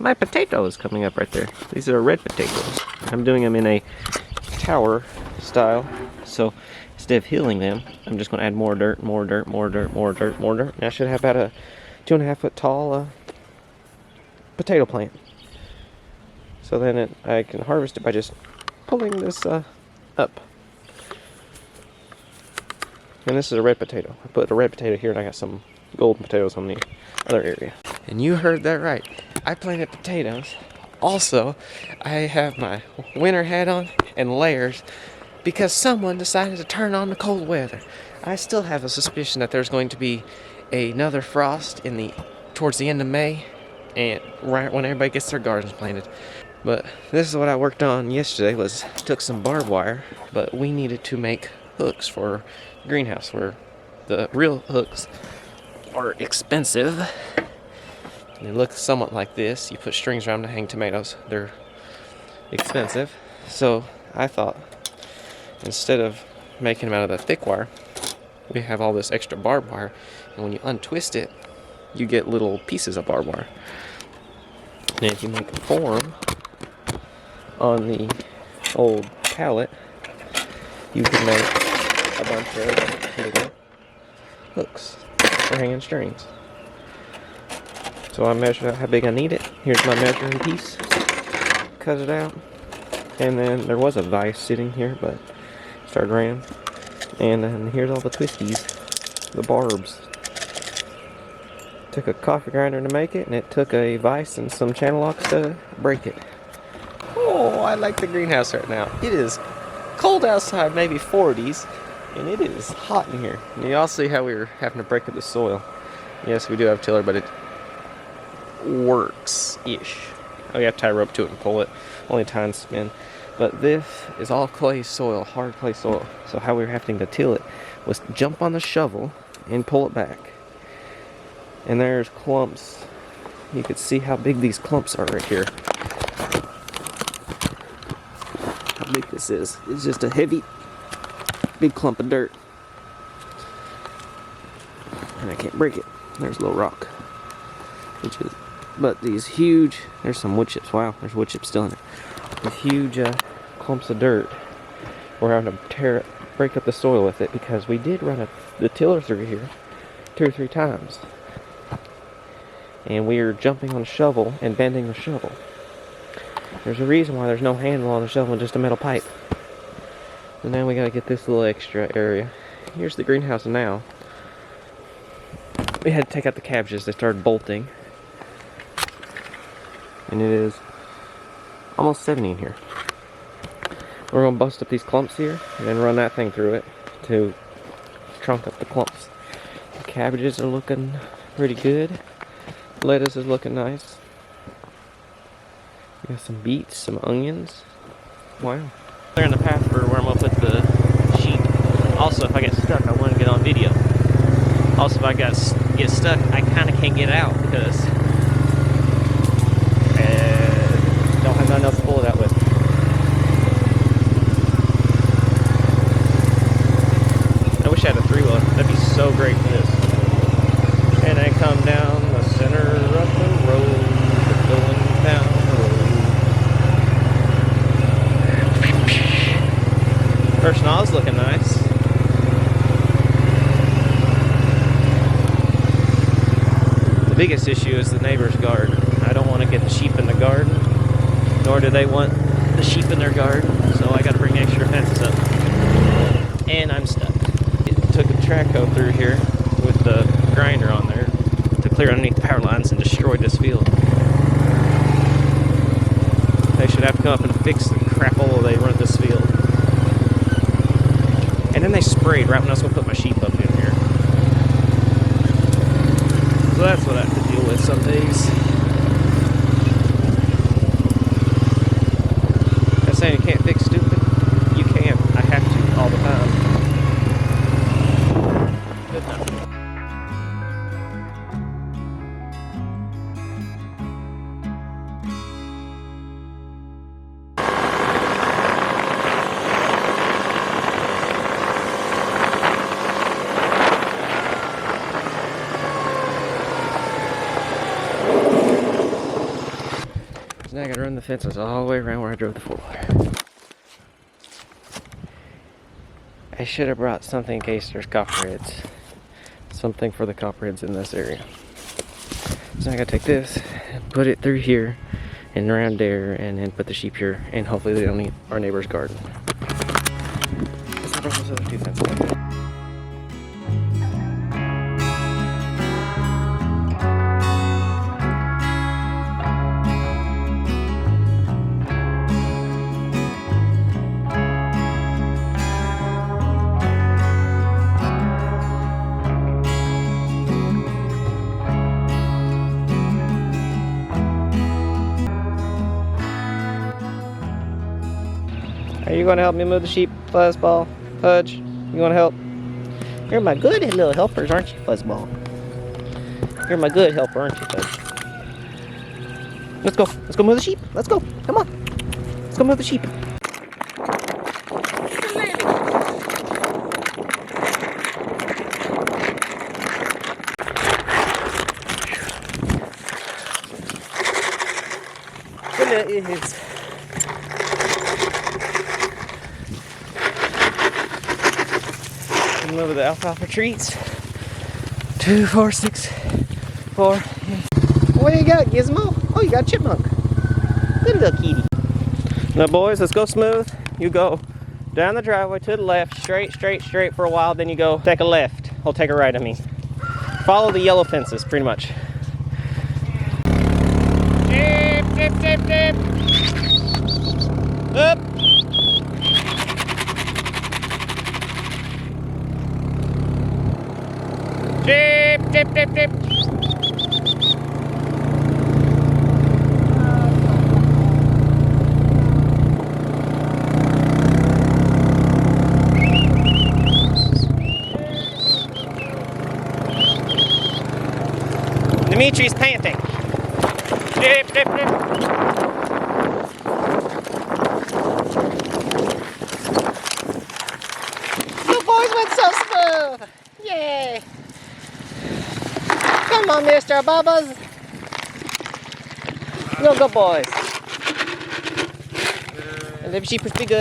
my potatoes coming up right there. These are red potatoes. I'm doing them in a tower style. So instead of healing them, I'm just going to add more dirt, more dirt, more dirt, more dirt, more dirt. And I should have about a 2.5 foot tall potato plant. So then I can harvest it by just pulling this up. And this is a red potato. I put a red potato here and I got some golden potatoes on the other area. And you heard that right. I planted potatoes. Also, I have my winter hat on and layers because someone decided to turn on the cold weather. I still have a suspicion that there's going to be another frost towards the end of May, and right when everybody gets their gardens planted. But this is what I worked on yesterday. Took some barbed wire, but we needed to make hooks for the greenhouse, where the real hooks are expensive. And they look somewhat like this. You put strings around them to hang tomatoes. They're expensive. So I thought, instead of making them out of the thick wire, we have all this extra barbed wire, and when you untwist it, you get little pieces of barbed wire. And if you make a form on the old pallet, you can make a bunch of little hooks for hanging strings. So I measured out how big I need it. Here's my measuring piece. Cut it out. And then there was a vise sitting here, but it started raining. And then here's all the twisties, the barbs. Took a coffee grinder to make it, and it took a vise and some channel locks to break it. Oh, I like the greenhouse right now. It is cold outside, maybe 40s, and it is hot in here. And you all see how we were having to break up the soil. Yes, we do have a tiller, but it works-ish. Oh, you have to tie a rope to it and pull it. Only tie and spin. But this is all clay soil, hard clay soil. So how we were having to till it was jump on the shovel and pull it back. And there's clumps. You can see how big these clumps are right here. How big this is. It's just a heavy, big clump of dirt. And I can't break it. There's a little rock. But these huge, there's some wood chips. Wow, there's wood chips still in it. These huge clumps of dirt. We're having to break up the soil with it because we did run the tiller through here 2 or 3 times. And we are jumping on a shovel and bending the shovel. There's a reason why there's no handle on the shovel and just a metal pipe. And now we gotta get this little extra area. Here's the greenhouse now. We had to take out the cabbages. They started bolting. And it is almost 70 in here. We're going to bust up these clumps here and then run that thing through it to trunk up the clumps. The cabbages are looking pretty good. Lettuce is looking nice. We got some beets, some onions. Wow. Clearing the path for where I'm going to put the sheep. Also, if I get stuck, I want to get on video. Also, if I get stuck, I kind of can't get out because don't have nothing else to pull it out with. I wish I had a 3-wheeler. That'd be so great for this. And I come down the center of the road, going down the road. First nozzle's looking nice. The biggest issue is the neighbor's garden. I don't want to get the sheep in the garden, nor do they want the sheep in their garden, so I got to bring extra fences up. And I'm stuck. It took a trackhoe through here with the grinder on there to clear underneath the power lines and destroyed this field. They should have to come up and fix the crapola they run this field. And then they sprayed right when I was going to put my sheep up in here. So that's what I have to deal with some days. I'm saying you can't fix stupid. You can. I have to all the time. Good time. Now I gotta run the fences all the way around where I drove the 4-wheeler. I should have brought something in case there's copperheads. Something for the copperheads in this area. So I gotta take this and put it through here and around there and then put the sheep here and hopefully they don't eat our neighbor's garden. Let's not those other 2 fences. Are you going to help me move the sheep, Fuzzball? Pudge, you want to help? You're my good little helpers, aren't you, Fuzzball? You're my good helper, aren't you, Fudge? Let's go. Let's go move the sheep. Let's go. Come on. Let's go move the sheep. There it is. Over the alfalfa treats. 2, 4, 6, 4. What do you got, Gizmo? Oh, you got a chipmunk. Good little kitty. Now, boys, let's go smooth. You go down the driveway to the left, straight for a while. Then you go take a left. I'll take a right, I mean. Follow the yellow fences, pretty much. Dip. Up. Dip. Dimitri's panting. Dip. You boys went so smooth. Yay. Come on, Mr. Bubba's. You're good boys. And them sheep must be good.